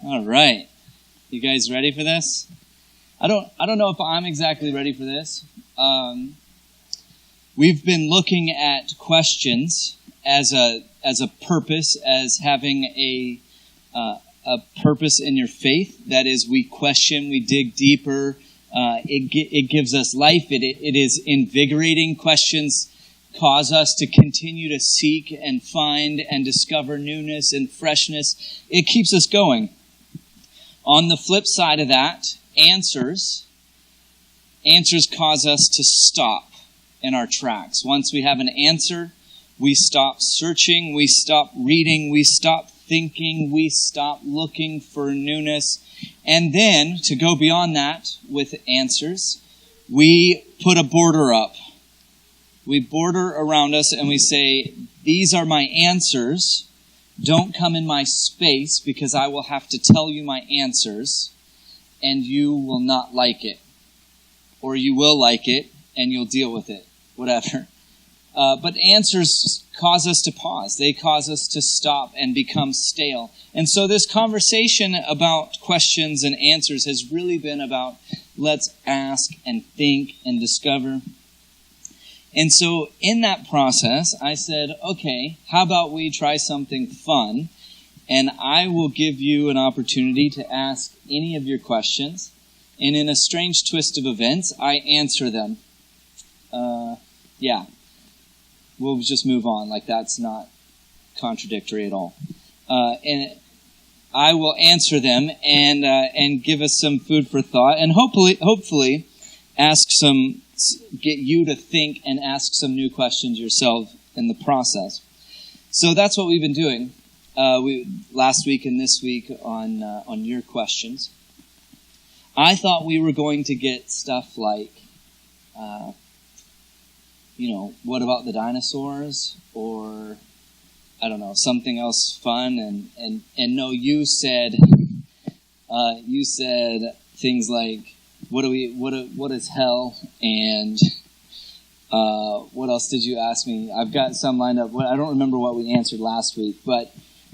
All right. You guys ready for this? I don't know if I'm exactly ready for this. We've been looking at questions as a purpose, as having a purpose in your faith. That is, we question, we dig deeper. It gives us life. It is invigorating. Questions cause us to continue to seek and find and discover newness and freshness. It keeps us going. On the flip side of that, answers cause us to stop in our tracks. Once we have an answer, we stop searching, we stop reading, we stop thinking, we stop looking for newness. And then, to go beyond that with answers, we put a border up. We border around us and we say, these are my answers. Don't come in my space because I will have to tell you my answers and you will not like it. Or you will like it and you'll deal with it. Whatever. But answers cause us to pause. They cause us to stop and become stale. And so this conversation about questions and answers has really been about let's ask and think and discover. And so in that process, I said, okay, how about we try something fun? And I will give you an opportunity to ask any of your questions. And in a strange twist of events, I answer them. We'll just move on. Like that's not contradictory at all. And I will answer them and give us some food for thought, and hopefully, get you to think and ask some new questions yourself in the process. So that's what we've been doing. Last week and this week on your questions. I thought we were going to get stuff like. What about the dinosaurs? Or, I don't know, something else fun. And no, you said things like, what is hell? And, what else did you ask me? I've got some lined up. I don't remember what we answered last week, but,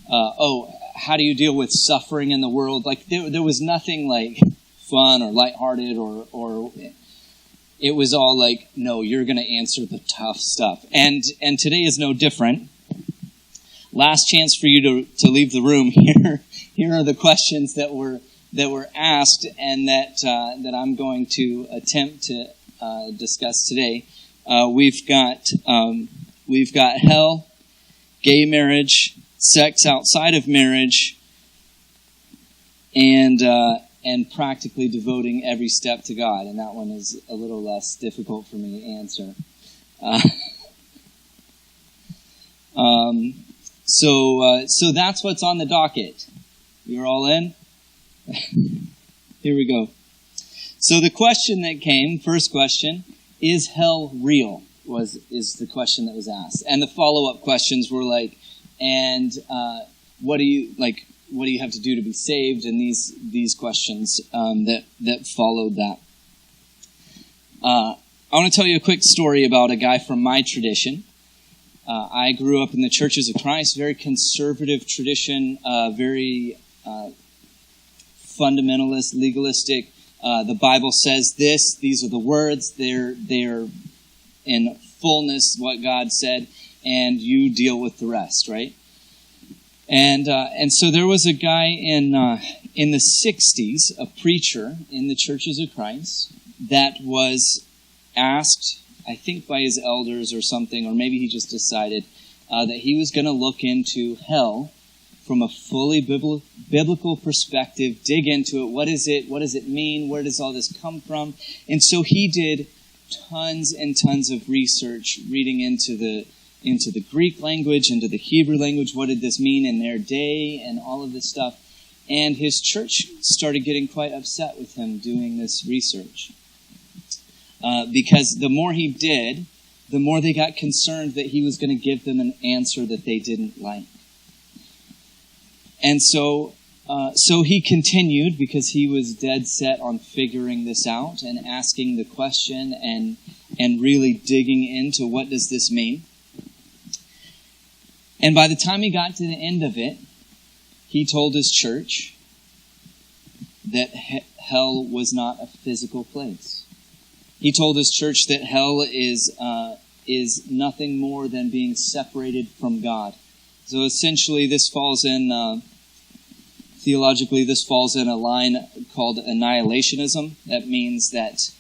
how do you deal with suffering in the world? Like, there was nothing like fun or lighthearted or it was all like, no, you're going to answer the tough stuff. And today is no different. Last chance for you to leave the room here. Here are the questions that were asked and that I'm going to attempt to discuss today. We've got hell, gay marriage, sex outside of marriage, and practically devoting every step to God. And that one is a little less difficult for me to answer. So that's what's on the docket. You're all in? Here we go. So the question that came, first question, is hell real? Is the question that was asked. And the follow-up questions were like, and what do you have to do to be saved? And these questions that followed that. I want to tell you a quick story about a guy from my tradition. I grew up in the Churches of Christ, very conservative tradition, very fundamentalist, legalistic. The Bible says this; these are the words. They're in fullness what God said, and you deal with the rest, right? And so there was a guy in the 60s, a preacher in the Churches of Christ, that was asked, I think by his elders or something, or maybe he just decided that he was going to look into hell from a fully biblical perspective, dig into it. What is it? What does it mean? Where does all this come from? And so he did tons and tons of research, reading into the Greek language, into the Hebrew language. What did this mean in their day and all of this stuff? And his church started getting quite upset with him doing this research. Because the more he did, the more they got concerned that he was going to give them an answer that they didn't like. And so he continued because he was dead set on figuring this out and asking the question and really digging into what does this mean. And by the time he got to the end of it, he told his church, that hell was not a physical place. He told his church that hell is nothing more than being separated from God. So essentially, theologically, this falls in a line called annihilationism. That means that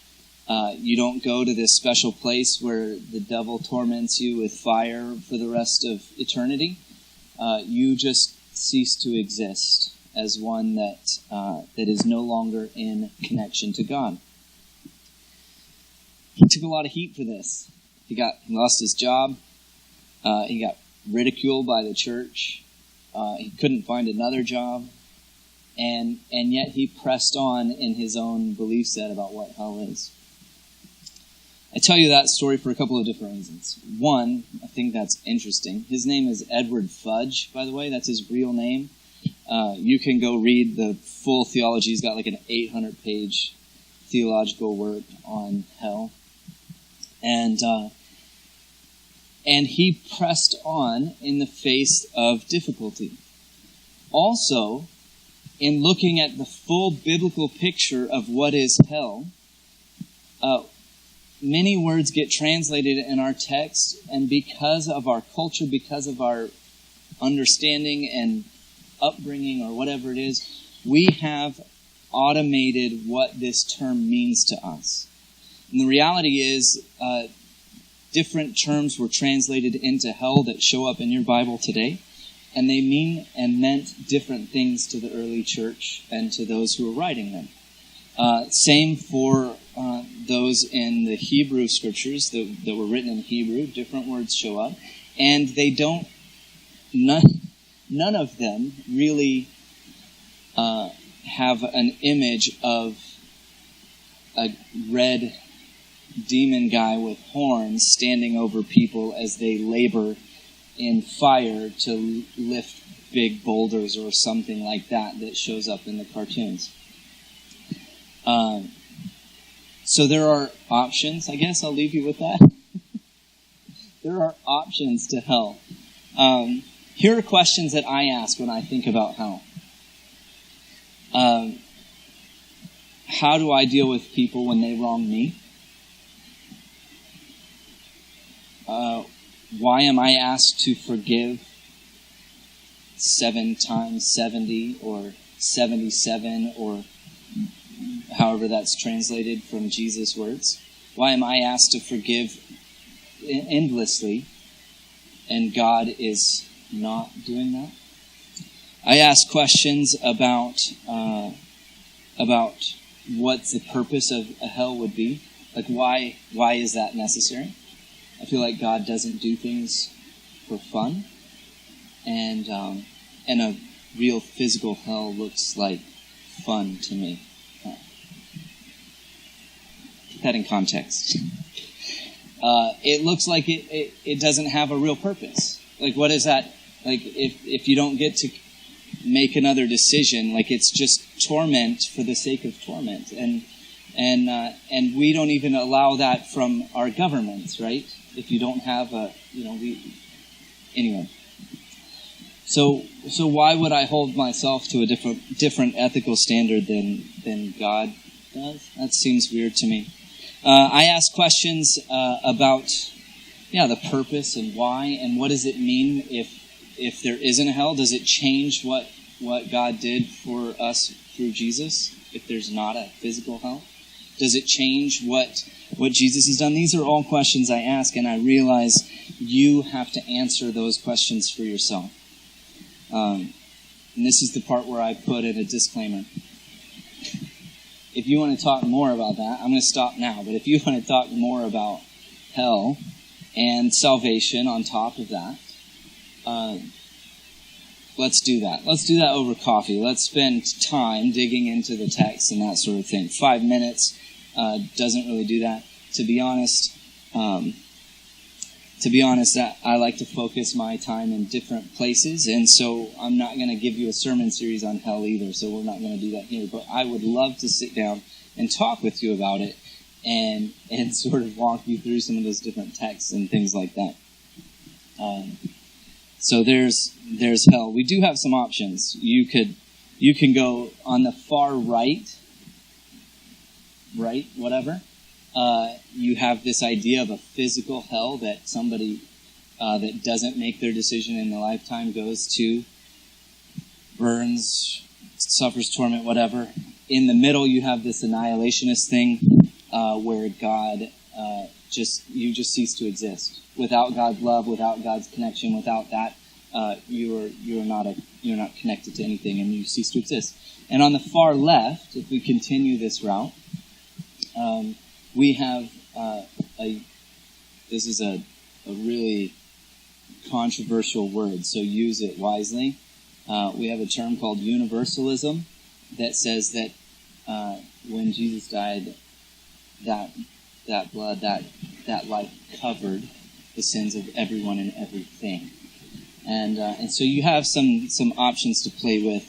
you don't go to this special place where the devil torments you with fire for the rest of eternity. You just cease to exist as one that is no longer in connection to God. He took a lot of heat for this. He lost his job. He got ridiculed by the church. He couldn't find another job. And yet he pressed on in his own belief set about what hell is. I tell you that story for a couple of different reasons. One, I think that's interesting. His name is Edward Fudge, by the way. That's his real name. You can go read the full theology. He's got like an 800-page theological work on hell. And he pressed on in the face of difficulty. Also, in looking at the full biblical picture of what is hell, many words get translated in our text, and because of our culture, because of our understanding and upbringing or whatever it is, we have automated what this term means to us. And the reality is, different terms were translated into hell that show up in your Bible today, and they mean and meant different things to the early church and to those who were writing them. Same for those in the Hebrew scriptures that were written in Hebrew. Different words show up, and they don't. None of them really have an image of a red demon guy with horns standing over people as they labor in fire to lift big boulders or something like that shows up in the cartoons. So there are options. I guess I'll leave you with that. There are options to hell. Here are questions that I ask when I think about hell. How do I deal with people when they wrong me? Why am I asked to forgive 7 times 70 or 77 or however that's translated from Jesus' words? Why am I asked to forgive endlessly and God is not doing that? I ask questions about what the purpose of a hell would be. Like why is that necessary? I feel like God doesn't do things for fun, and a real physical hell looks like fun to me. Put that in context. It looks like it doesn't have a real purpose. Like what is that? Like if you don't get to make another decision, like it's just torment for the sake of torment, and we don't even allow that from our governments, right? If you don't have anyway. So why would I hold myself to a different ethical standard than God does? That seems weird to me. I ask questions about the purpose and why, and what does it mean if there isn't a hell? Does it change what God did for us through Jesus if there's not a physical hell? Does it change what Jesus has done? These are all questions I ask, and I realize you have to answer those questions for yourself. And this is the part where I put in a disclaimer. If you want to talk more about that, I'm going to stop now, but if you want to talk more about hell and salvation on top of that, let's do that. Let's do that over coffee. Let's spend time digging into the text and that sort of thing. 5 minutes doesn't really do that. To be honest, I like to focus my time in different places, and so I'm not going to give you a sermon series on hell either, so we're not going to do that here. But I would love to sit down and talk with you about it and sort of walk you through some of those different texts and things like that. So there's hell. We do have some options. You could You can go on the far right, whatever. You have this idea of a physical hell that somebody that doesn't make their decision in their lifetime goes to, burns, suffers torment, whatever. In the middle, you have this annihilationist thing where God you just cease to exist. Without God's love, without God's connection, without that, you're not connected to anything, and you cease to exist. And on the far left, if we continue this route, we have this is a really controversial word, so use it wisely. We have a term called universalism that says that when Jesus died, that blood, that life covered the sins of everyone and everything. And so you have some options to play with.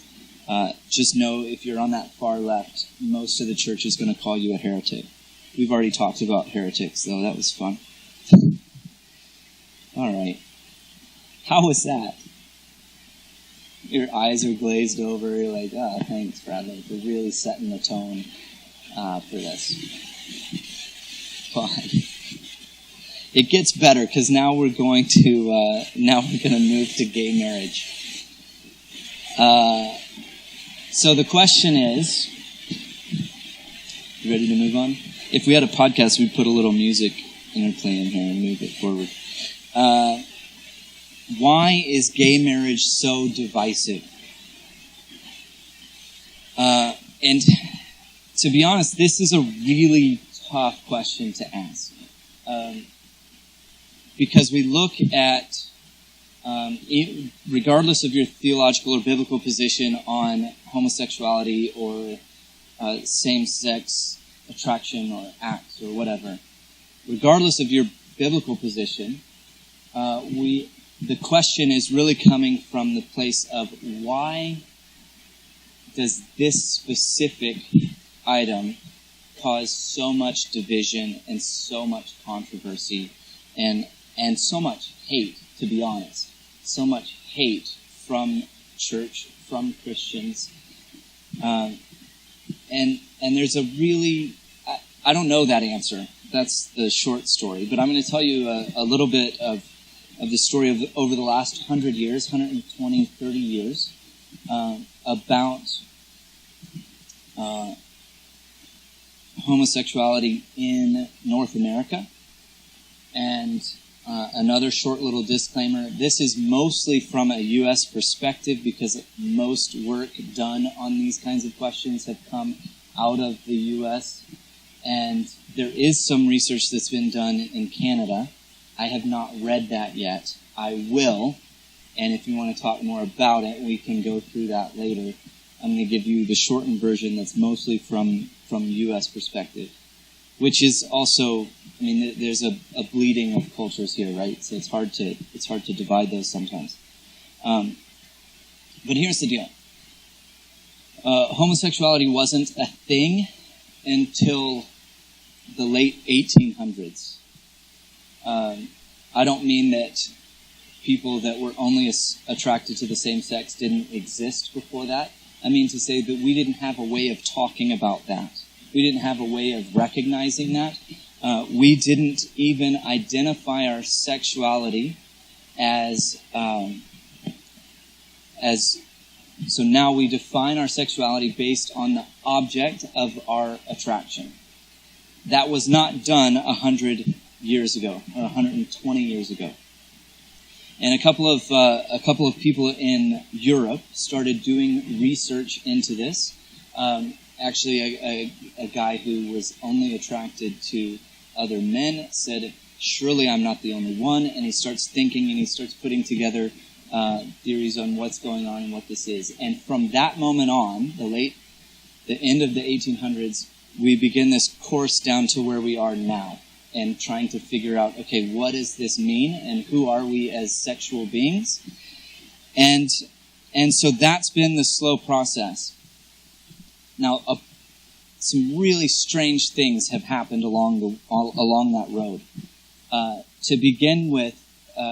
Just know if you're on that far left, most of the church is going to call you a heretic. We've already talked about heretics, though. That was fun. All right. How was that? Your eyes are glazed over. You're like, oh, thanks, Bradley, for really setting the tone for this. Fine. It gets better because now we're going to move to gay marriage. So the question is, you ready to move on? If we had a podcast, we'd put a little music interplay in here and move it forward. Why is gay marriage so divisive? And to be honest, this is a really tough question to ask. Because we look at, regardless of your theological or biblical position on homosexuality or same-sex attraction or acts or whatever, regardless of your biblical position, the question is really coming from the place of why does this specific item cause so much division and so much controversy and so much hate, to be honest. So much hate from church, from Christians. And there's a really... I don't know that answer. That's the short story. But I'm going to tell you a little bit of the story of over the last 100 years, 120, 30 years, about homosexuality in North America. And another short little disclaimer. This is mostly from a U.S. perspective because most work done on these kinds of questions have come out of the U.S. And there is some research that's been done in Canada. I have not read that yet. I will. And if you want to talk more about it, we can go through that later. I'm going to give you the shortened version that's mostly from U.S. perspective, which is also, I mean, there's a bleeding of cultures here, right? So it's hard to divide those sometimes. But here's the deal. Homosexuality wasn't a thing until the late 1800s. I don't mean that people that were only attracted to the same sex didn't exist before that. I mean to say that we didn't have a way of talking about that. We didn't have a way of recognizing that. We didn't even identify our sexuality as so now we define our sexuality based on the object of our attraction. That was not done 100 years ago or 120 years ago. And a couple of people in Europe started doing research into this. Actually, a guy who was only attracted to other men said, surely I'm not the only one. And he starts thinking and he starts putting together theories on what's going on and what this is. And from that moment on, the end of the 1800s, we begin this course down to where we are now and trying to figure out, okay, what does this mean and who are we as sexual beings? And so that's been the slow process. Now, some really strange things have happened along that road. To begin with,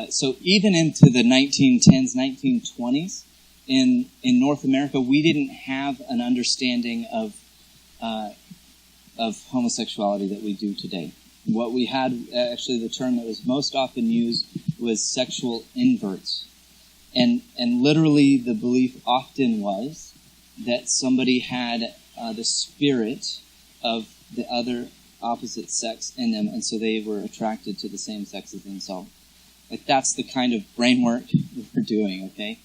so even into the 1910s, 1920s, in North America, we didn't have an understanding of homosexuality that we do today. What we had, actually the term that was most often used was sexual inverts. And literally the belief often was that somebody had the spirit of the other opposite sex in them, and so they were attracted to the same sex as themselves. Like, that's the kind of brain work we're doing, okay?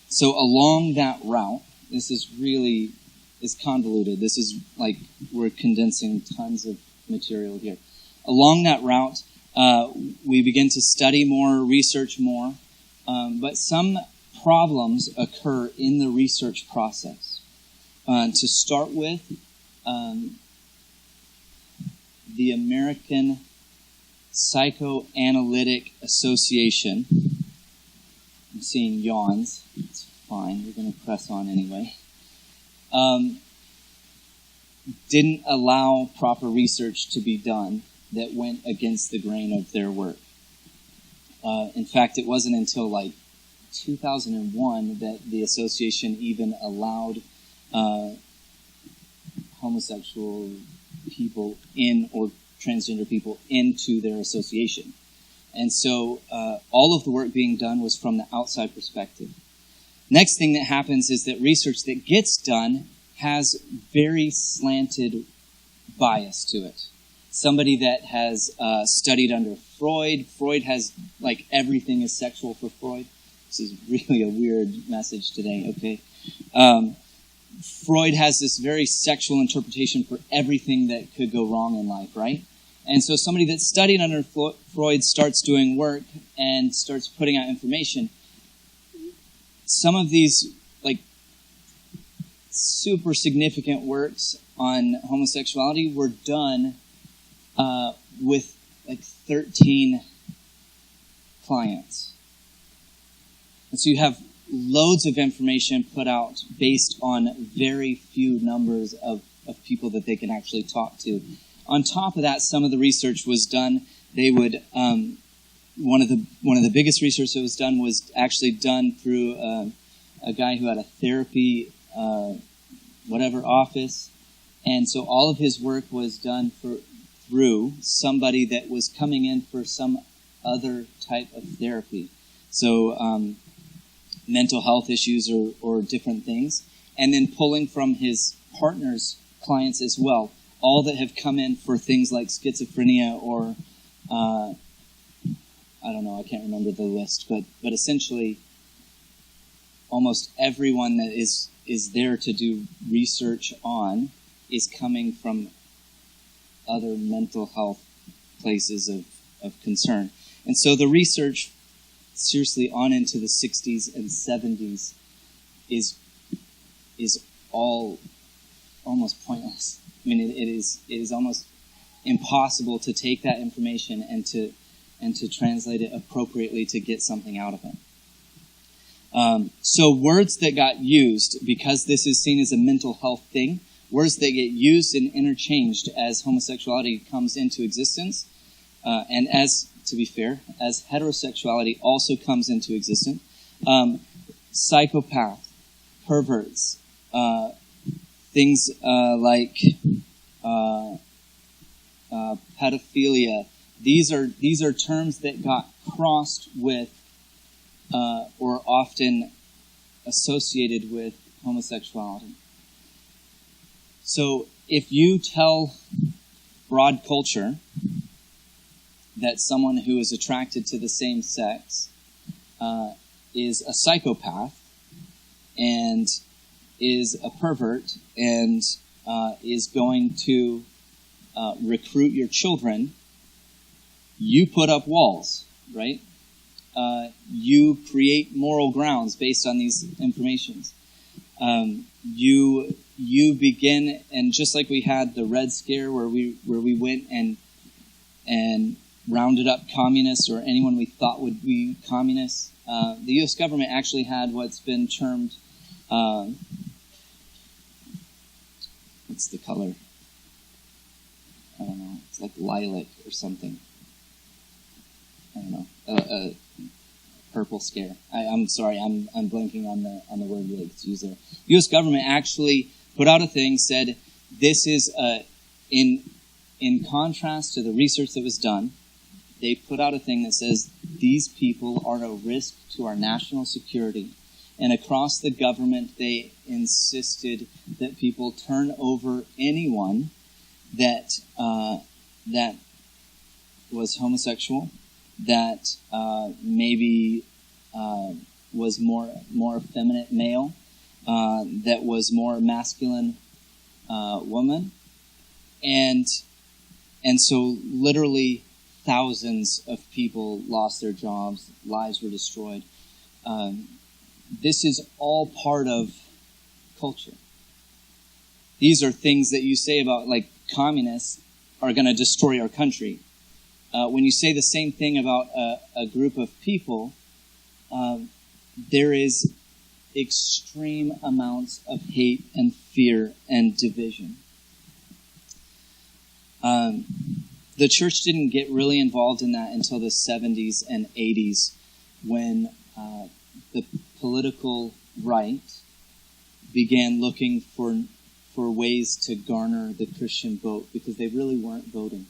So along that route, this is really, it's convoluted. This is like, we're condensing tons of material here. Along that route, we begin to study more, research more, but some problems occur in the research process. To start with, the American Psychoanalytic Association, I'm seeing yawns, it's fine, we're going to press on anyway, didn't allow proper research to be done that went against the grain of their work. In fact, it wasn't until like 2001 that the association even allowed homosexual people in, or transgender people into their association. And so all of the work being done was from the outside perspective. Next thing that happens is that research that gets done has very slanted bias to it. Somebody that has studied under Freud has, like, everything is sexual for Freud. This is really a weird message today, okay? Freud has this very sexual interpretation for everything that could go wrong in life, right? And so somebody that's studied under Freud starts doing work and starts putting out information. Some of these, like, super significant works on homosexuality were done with, like, 13 clients. And so you have loads of information put out based on very few numbers of people that they can actually talk to. On top of that, some of the research was done. They would one of the biggest research that was done was actually done through a guy who had a therapy office, and so all of his work was done through somebody that was coming in for some other type of therapy. So mental health issues or different things, and then pulling from his partner's clients as well, all that have come in for things like schizophrenia or, I don't know, I can't remember the list, but essentially almost everyone that is there to do research on is coming from other mental health places of concern. And so the research, seriously, on into the 60s and 70s is all almost pointless. I mean, it is almost impossible to take that information and to translate it appropriately to get something out of it. So words that got used, because this is seen as a mental health thing, words that get used and interchanged as homosexuality comes into existence, and as, to be fair, as heterosexuality also comes into existence, psychopath, perverts, things like pedophilia. These are terms that got crossed with or often associated with homosexuality. So if you tell broad culture that someone who is attracted to the same sex is a psychopath and is a pervert and is going to recruit your children, you put up walls, right? You create moral grounds based on these informations. You begin, and just like we had the Red Scare where we went and rounded up communists or anyone we thought would be communists, the U.S. government actually had what's been termed, what's the color? I don't know. It's like lilac or something. I don't know. purple scare. I'm sorry, I'm blanking on the word that's used there. The U.S. government actually put out a thing, said this is in contrast to the research that was done. They put out a thing that says these people are a risk to our national security. And across the government, they insisted that people turn over anyone that was homosexual, that maybe was more effeminate male, that was more masculine woman, and so literally thousands of people lost their jobs, lives were destroyed. This is all part of culture. These are things that you say about, like, communists are going to destroy our country. When you say the same thing about a group of people, there is extreme amounts of hate and fear and division. The church didn't get really involved in that until the 70s and 80s, when the political right began looking for ways to garner the Christian vote, because they really weren't voting.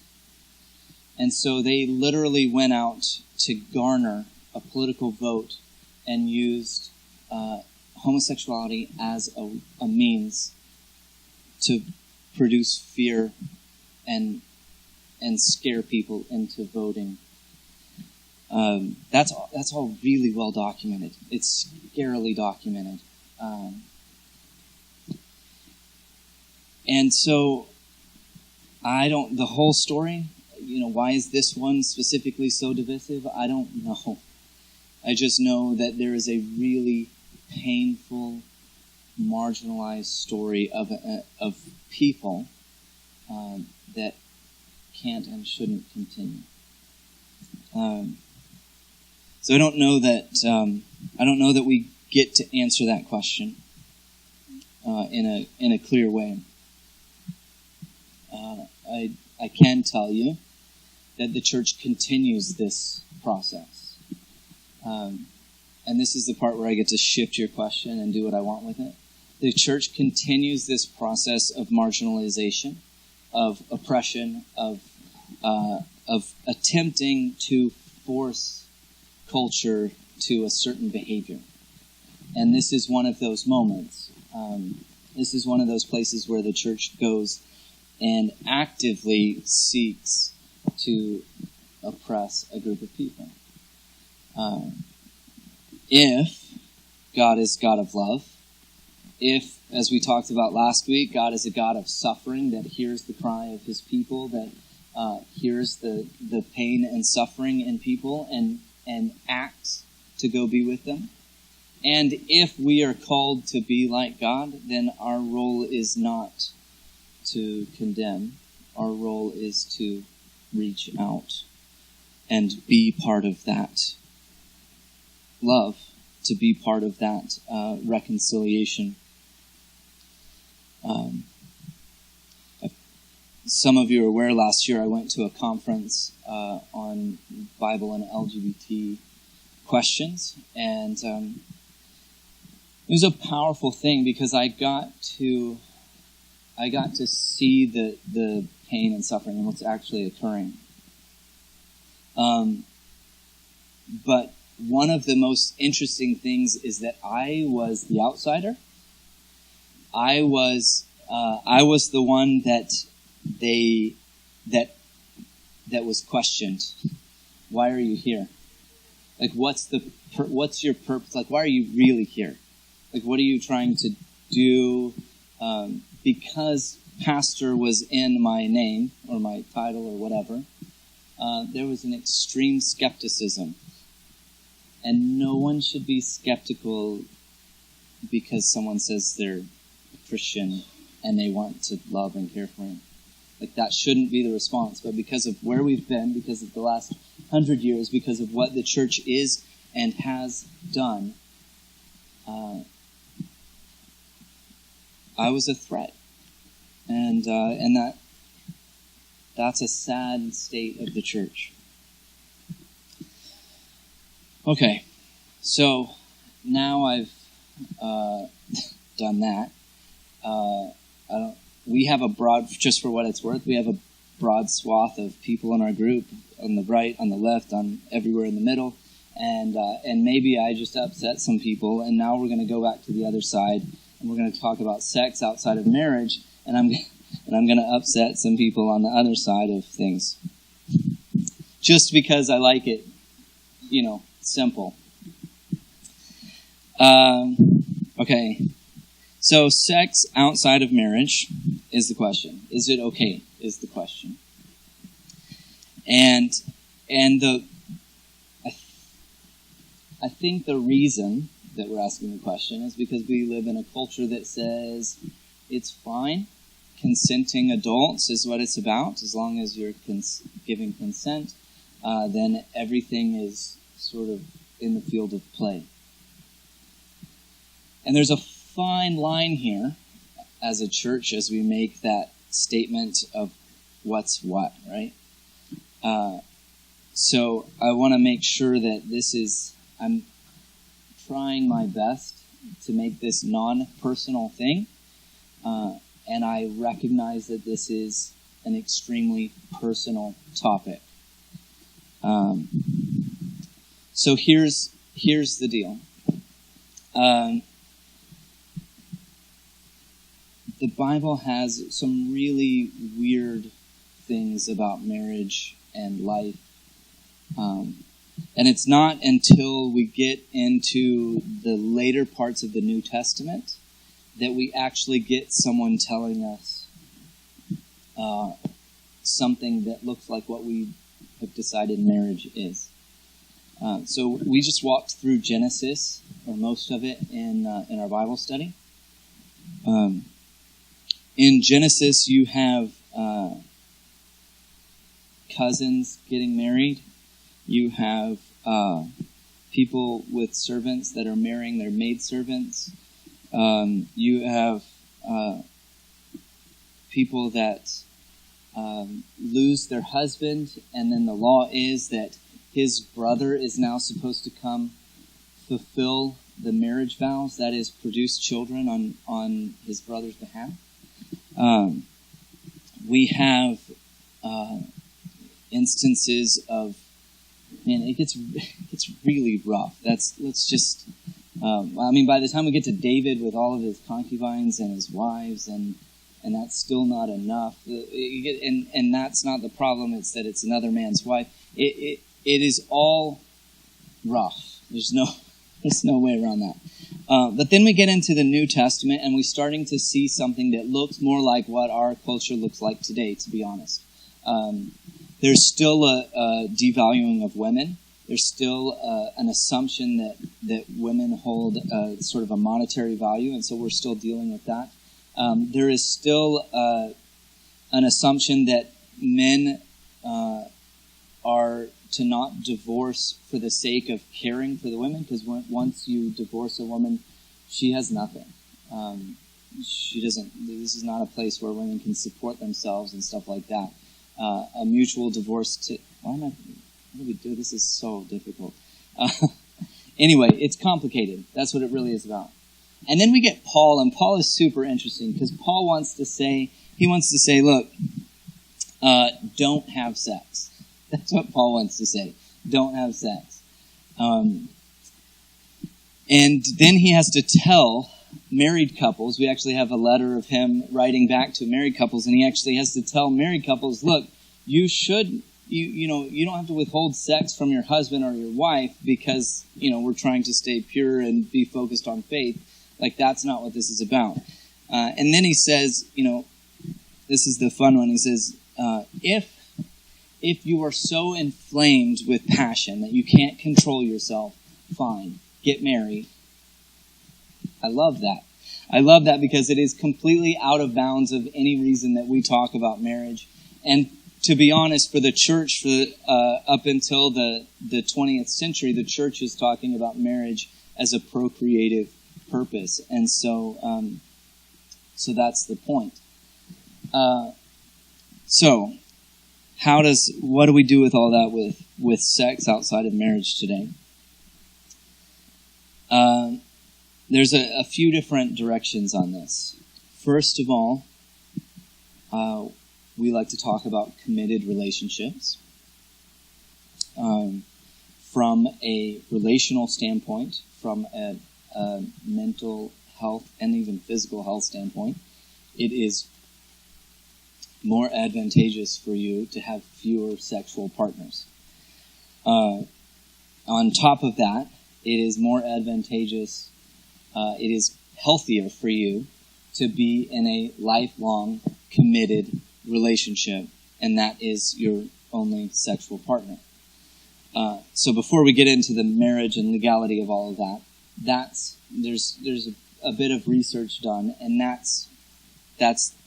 And so they literally went out to garner a political vote and used homosexuality as a means to produce fear and scare people into voting. That's all really well documented. It's scarily documented. And so the whole story, why is this one specifically so divisive? I don't know. I just know that there is a really painful, marginalized story of people that can't and shouldn't continue. So I don't know that we get to answer that question in a clear way. I can tell you that the church continues this process. And this is the part where I get to shift your question and do what I want with it. The church continues this process of marginalization, of oppression, of attempting to force culture to a certain behavior. And this is one of those moments. This is one of those places where the church goes and actively seeks to oppress a group of people. If God is God of love, if, as we talked about last week, God is a God of suffering that hears the cry of his people, that hears the pain and suffering in people and acts to go be with them, and if we are called to be like God, then our role is not to condemn. Our role is to reach out and be part of that love, to be part of that reconciliation. Some of you are aware, last year I went to a conference on Bible and LGBT questions, and it was a powerful thing because I got to see the pain and suffering and what's actually occurring. But one of the most interesting things is that I was the outsider. I was the one that was questioned. Why are you here? Like, what's your purpose? Like, why are you really here? Like, what are you trying to do? Because pastor was in my name or my title or whatever, there was an extreme skepticism. And no one should be skeptical because someone says they're Christian and they want to love and care for him. Like, that shouldn't be the response. But because of where we've been, because of the last 100 years, because of what the church is and has done, I was a threat. And that's a sad state of the church. Okay, So now I've done that. We have a broad, just for what it's worth, we have a broad swath of people in our group, on the right, on the left, on everywhere in the middle, and maybe I just upset some people, and now we're going to go back to the other side, and we're going to talk about sex outside of marriage, and I'm going to upset some people on the other side of things, just because I like it, simple. Okay. So sex outside of marriage is the question. Is it okay? Is the question. And I think the reason that we're asking the question is because we live in a culture that says it's fine. Consenting adults is what it's about. As long as you're giving consent, then everything is sort of in the field of play. And there's a fine line here as a church as we make that statement of what's what, right? So I want to make sure that I'm trying my best to make this non-personal thing, and I recognize that this is an extremely personal topic. So here's the deal. The Bible has some really weird things about marriage and life. And it's not until we get into the later parts of the New Testament that we actually get someone telling us something that looks like what we have decided marriage is. So we just walked through Genesis, or most of it, in our Bible study. In Genesis, you have cousins getting married. You have people with servants that are marrying their maidservants. You have people that lose their husband, and then the law is that his brother is now supposed to come fulfill the marriage vows, that is, produce children on his brother's behalf. We have instances of, man, it gets really rough. By the time we get to David with all of his concubines and his wives, and that's still not enough. And that's not the problem. It's that it's another man's wife. It is all rough. There's no way around that. But then we get into the New Testament, and we're starting to see something that looks more like what our culture looks like today, to be honest. There's still a devaluing of women. There's still an assumption that women hold sort of a monetary value, and so we're still dealing with that. There is still an assumption that men are to not divorce for the sake of caring for the women, because once you divorce a woman, she has nothing. She doesn't. This is not a place where women can support themselves and stuff like that. A mutual divorce. What do we do? This is so difficult. Anyway, it's complicated. That's what it really is about. And then we get Paul, and Paul is super interesting because Paul wants to say, look, don't have sex. That's what Paul wants to say. Don't have sex. And then he has to tell married couples. We actually have a letter of him writing back to married couples, and he actually has to tell married couples, look, you don't have to withhold sex from your husband or your wife because, we're trying to stay pure and be focused on faith. Like, that's not what this is about. And then he says, this is the fun one. He says, if you are so inflamed with passion that you can't control yourself, fine, get married. I love that. I love that because it is completely out of bounds of any reason that we talk about marriage. And to be honest, for the church, up until the 20th century, the church is talking about marriage as a procreative purpose. And so that's the point. So what do we do with all that with sex outside of marriage today? There's a few different directions on this. First of all, we like to talk about committed relationships. From a relational standpoint, from a mental health and even physical health standpoint, it is more advantageous for you to have fewer sexual partners. On top of that, it is more advantageous, it is healthier for you to be in a lifelong, committed relationship, and that is your only sexual partner. So before we get into the marriage and legality of all of that, there's a bit of research done, and that's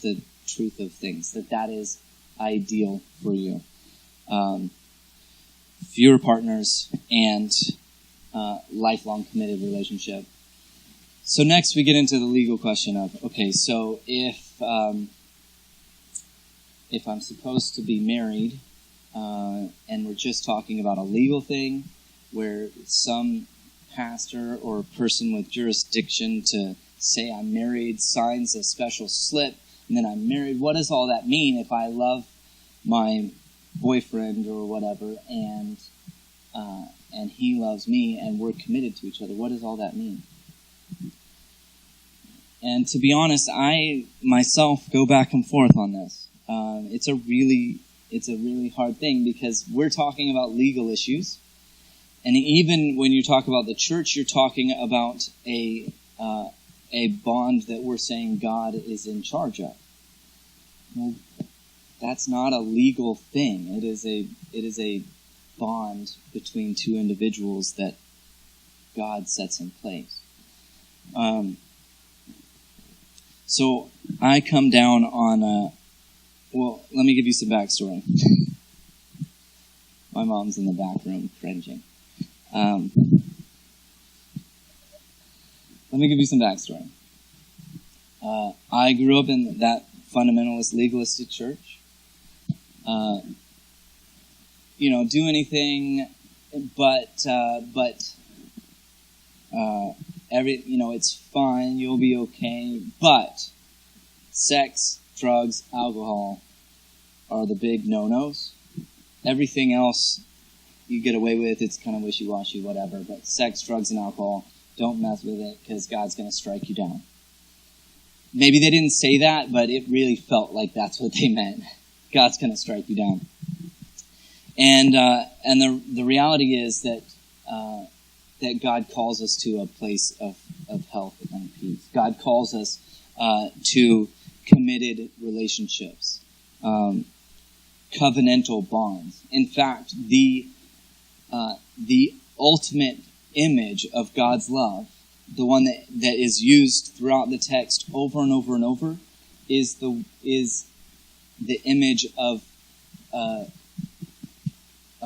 the truth of things, that is ideal for you. Fewer partners and lifelong committed relationship. So next we get into the legal question of, okay, so if I'm supposed to be married, and we're just talking about a legal thing where some pastor or person with jurisdiction to say I'm married signs a special slip and then I'm married, what does all that mean if I love my boyfriend or whatever and he loves me and we're committed to each other? What does all that mean? And to be honest, I myself go back and forth on this. It's a really hard thing because we're talking about legal issues. And even when you talk about the church, you're talking about a bond that we're saying God is in charge of. Well, that's not a legal thing. It is a bond between two individuals that God sets in place. So I come down on well, let me give you some backstory. My mom's in the back room cringing. Let me give you some backstory. I grew up in that fundamentalist, legalistic church. Do anything, but it's fine. You'll be okay. But sex, drugs, alcohol are the big no-nos. Everything else you get away with, it's kind of wishy-washy, whatever. But sex, drugs, and alcohol, don't mess with it because God's going to strike you down. Maybe they didn't say that, but it really felt like that's what they meant. God's going to strike you down. And the reality is that God calls us to a place of health and peace. God calls us to committed relationships, covenantal bonds. In fact, the ultimate image of God's love, the one that is used throughout the text over and over and over, is the image of a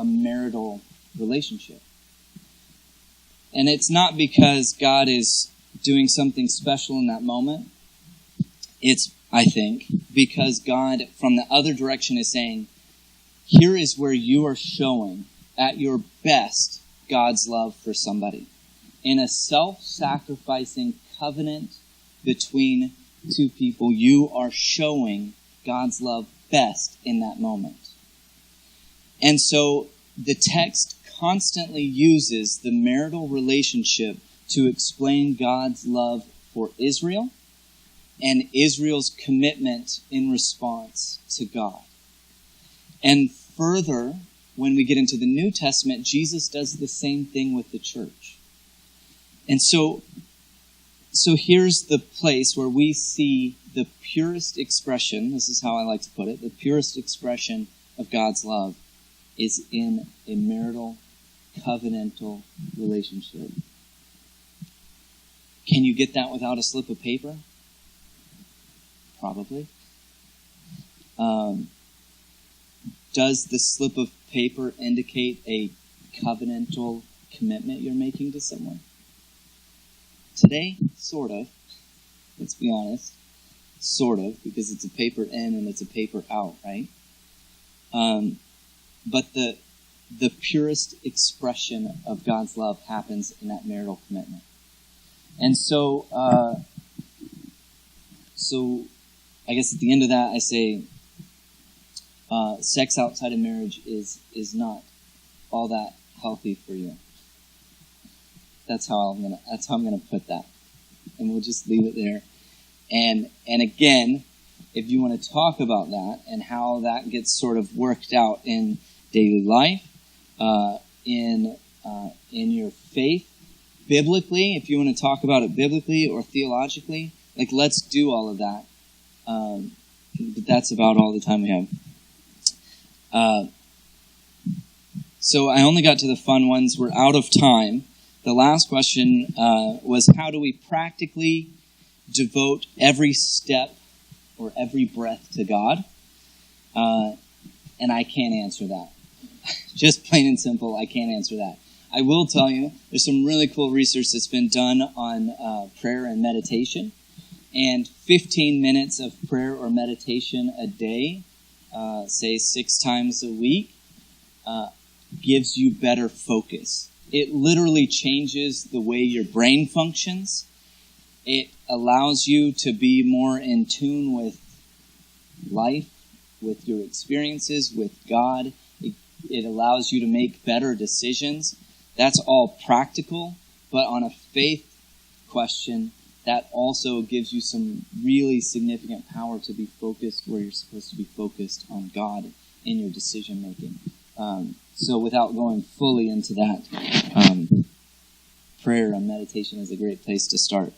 marital relationship. And it's not because God is doing something special in that moment. It's, I think, because God from the other direction is saying, here is where you are showing at your best God's love for somebody. In a self-sacrificing covenant between two people, you are showing God's love best in that moment. And so the text constantly uses the marital relationship to explain God's love for Israel and Israel's commitment in response to God. And further, when we get into the New Testament, Jesus does the same thing with the church. And so here's the place where we see the purest expression, this is how I like to put it, the purest expression of God's love is in a marital, covenantal relationship. Can you get that without a slip of paper? Probably. Does the slip of paper indicate a covenantal commitment you're making to someone? Today, sort of. Let's be honest. Sort of, because it's a paper in and it's a paper out, right? But the purest expression of God's love happens in that marital commitment. And so I guess at the end of that, I say sex outside of marriage is not all that healthy for you. That's how I'm gonna put that, and we'll just leave it there. And again, if you want to talk about that and how that gets sort of worked out in daily life, in your faith, biblically, if you want to talk about it biblically or theologically, like let's do all of that. But that's about all the time we have. So I only got to the fun ones. We're out of time. The last question was, how do we practically devote every step or every breath to God? And I can't answer that. Just plain and simple, I can't answer that. I will tell you, there's some really cool research that's been done on prayer and meditation. And 15 minutes of prayer or meditation a day, say 6 times a week, gives you better focus. It literally changes the way your brain functions. It allows you to be more in tune with life, with your experiences, with God. It allows you to make better decisions. That's all practical, but on a faith question, that also gives you some really significant power to be focused where you're supposed to be focused on God in your decision making. So without going fully into that, prayer and meditation is a great place to start.